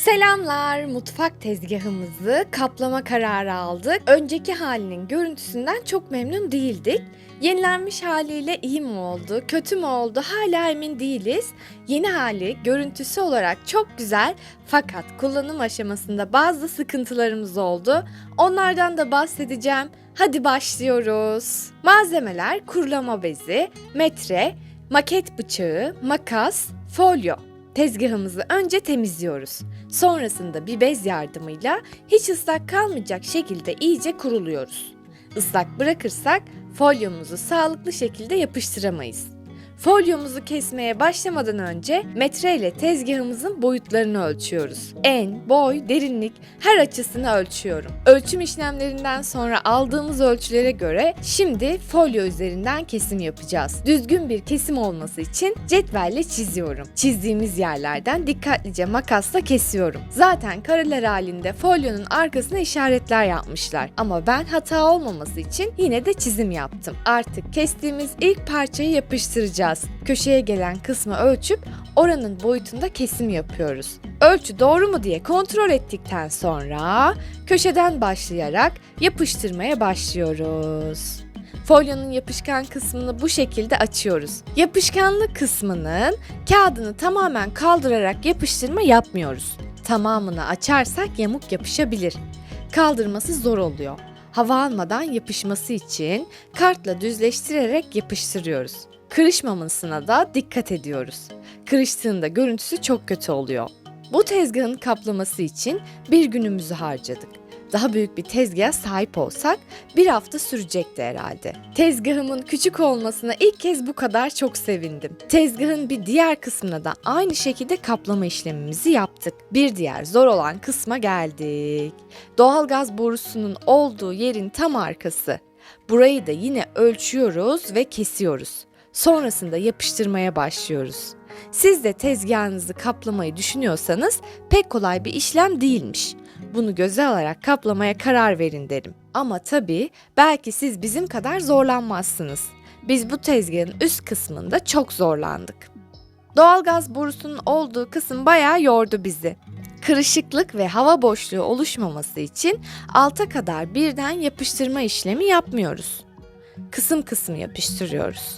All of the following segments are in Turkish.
Selamlar, mutfak tezgahımızı kaplama kararı aldık. Önceki halinin görüntüsünden çok memnun değildik. Yenilenmiş haliyle iyi mi oldu, kötü mü oldu hala emin değiliz. Yeni hali görüntüsü olarak çok güzel fakat kullanım aşamasında bazı sıkıntılarımız oldu. Onlardan da bahsedeceğim. Hadi başlıyoruz. Malzemeler kurulama bezi, metre, maket bıçağı, makas, folyo. Tezgahımızı önce temizliyoruz. Sonrasında bir bez yardımıyla hiç ıslak kalmayacak şekilde iyice kuruluyoruz. Islak bırakırsak folyomuzu sağlıklı şekilde yapıştıramayız. Folyomuzu kesmeye başlamadan önce metre ile tezgahımızın boyutlarını ölçüyoruz. En, boy, derinlik her açısını ölçüyorum. Ölçüm işlemlerinden sonra aldığımız ölçülere göre şimdi folyo üzerinden kesim yapacağız. Düzgün bir kesim olması için cetvelle çiziyorum. Çizdiğimiz yerlerden dikkatlice makasla kesiyorum. Zaten kareler halinde folyonun arkasına işaretler yapmışlar. Ama ben hata olmaması için yine de çizim yaptım. Artık kestiğimiz ilk parçayı yapıştıracağız. Köşeye gelen kısmı ölçüp oranın boyutunda kesim yapıyoruz. Ölçü doğru mu diye kontrol ettikten sonra köşeden başlayarak yapıştırmaya başlıyoruz. Folyonun yapışkan kısmını bu şekilde açıyoruz. Yapışkanlık kısmının kağıdını tamamen kaldırarak yapıştırma yapmıyoruz. Tamamını açarsak yamuk yapışabilir. Kaldırması zor oluyor. Hava almadan yapışması için kartla düzleştirerek yapıştırıyoruz. Kırışmamasına da dikkat ediyoruz. Kırıştığında görüntüsü çok kötü oluyor. Bu tezgahın kaplaması için bir günümüzü harcadık. Daha büyük bir tezgaha sahip olsak bir hafta sürecekti herhalde. Tezgahımın küçük olmasına ilk kez bu kadar çok sevindim. Tezgahın bir diğer kısmına da aynı şekilde kaplama işlemimizi yaptık. Bir diğer zor olan kısma geldik. Doğalgaz borusunun olduğu yerin tam arkası. Burayı da yine ölçüyoruz ve kesiyoruz. Sonrasında yapıştırmaya başlıyoruz. Siz de tezgahınızı kaplamayı düşünüyorsanız pek kolay bir işlem değilmiş. Bunu göze alarak kaplamaya karar verin derim. Ama tabii belki siz bizim kadar zorlanmazsınız. Biz bu tezgahın üst kısmında çok zorlandık. Doğalgaz borusunun olduğu kısım bayağı yordu bizi. Kırışıklık ve hava boşluğu oluşmaması için alta kadar birden yapıştırma işlemi yapmıyoruz. Kısım kısım yapıştırıyoruz.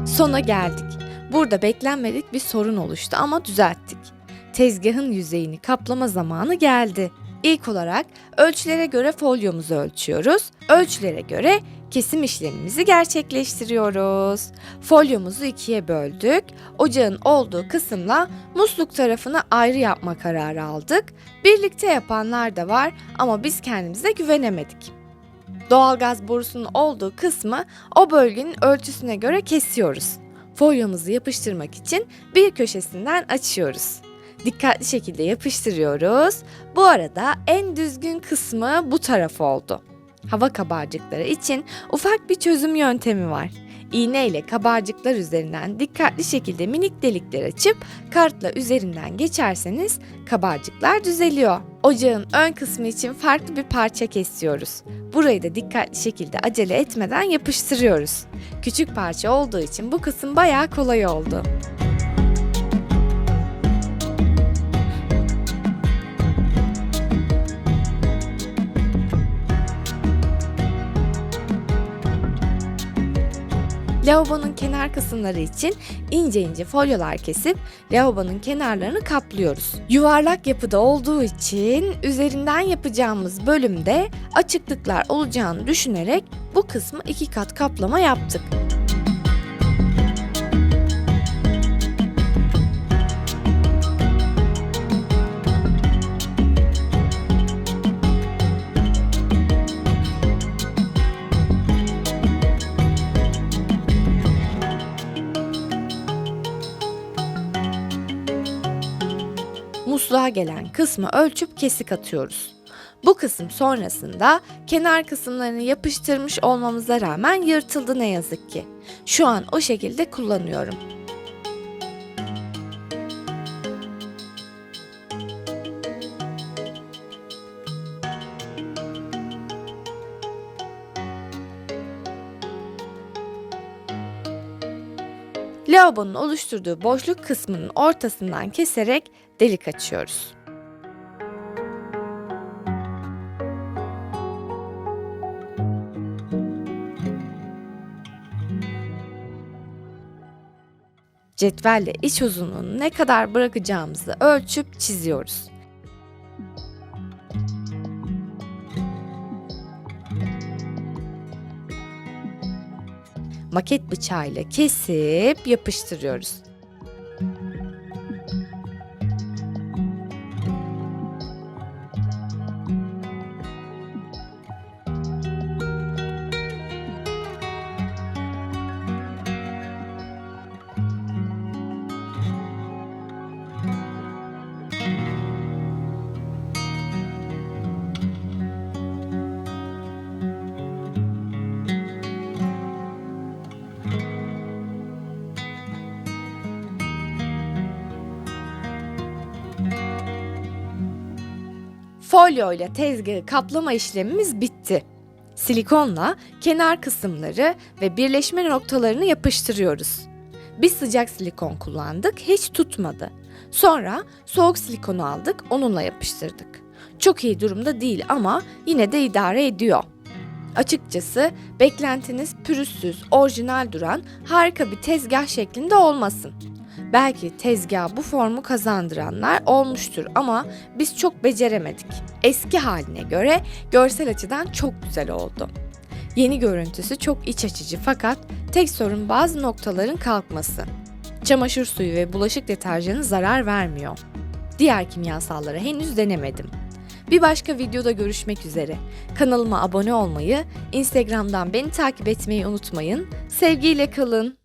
Sona geldik. Burada beklenmedik bir sorun oluştu ama düzelttik. Tezgahın yüzeyini kaplama zamanı geldi. İlk olarak ölçülere göre folyomuzu ölçüyoruz. Ölçülere göre kesim işlemimizi gerçekleştiriyoruz. Folyomuzu ikiye böldük. Ocağın olduğu kısımla musluk tarafını ayrı yapma kararı aldık. Birlikte yapanlar da var ama biz kendimize güvenemedik. Doğalgaz borusunun olduğu kısmı o bölgenin ölçüsüne göre kesiyoruz. Folyomuzu yapıştırmak için bir köşesinden açıyoruz. Dikkatli şekilde yapıştırıyoruz. Bu arada en düzgün kısmı bu taraf oldu. Hava kabarcıkları için ufak bir çözüm yöntemi var. İğne ile kabarcıklar üzerinden dikkatli şekilde minik delikler açıp kartla üzerinden geçerseniz kabarcıklar düzeliyor. Ocağın ön kısmı için farklı bir parça kesiyoruz. Burayı da dikkatli şekilde acele etmeden yapıştırıyoruz. Küçük parça olduğu için bu kısım bayağı kolay oldu. Lavabonun kenar kısımları için ince ince folyolar kesip lavabonun kenarlarını kaplıyoruz. Yuvarlak yapıda olduğu için üzerinden yapacağımız bölümde açıklıklar olacağını düşünerek bu kısmı 2 kat kaplama yaptık. Musluğa gelen kısmı ölçüp kesik atıyoruz. Bu kısım sonrasında kenar kısımlarını yapıştırmış olmamıza rağmen yırtıldı ne yazık ki. Şu an o şekilde kullanıyorum. Lavabonun oluşturduğu boşluk kısmının ortasından keserek delik açıyoruz. Cetvelle iç uzunluğunu ne kadar bırakacağımızı ölçüp çiziyoruz. Maket bıçağıyla kesip yapıştırıyoruz. Folyo ile tezgahı kaplama işlemimiz bitti. Silikonla kenar kısımları ve birleşme noktalarını yapıştırıyoruz. Biz sıcak silikon kullandık, hiç tutmadı. Sonra soğuk silikonu aldık, onunla yapıştırdık. Çok iyi durumda değil ama yine de idare ediyor. Açıkçası beklentiniz pürüzsüz, orijinal duran harika bir tezgah şeklinde olmasın. Belki tezgaha bu formu kazandıranlar olmuştur ama biz çok beceremedik. Eski haline göre görsel açıdan çok güzel oldu. Yeni görüntüsü çok iç açıcı fakat tek sorun bazı noktaların kalkması. Çamaşır suyu ve bulaşık deterjanı zarar vermiyor. Diğer kimyasalları henüz denemedim. Bir başka videoda görüşmek üzere. Kanalıma abone olmayı, Instagram'dan beni takip etmeyi unutmayın. Sevgiyle kalın.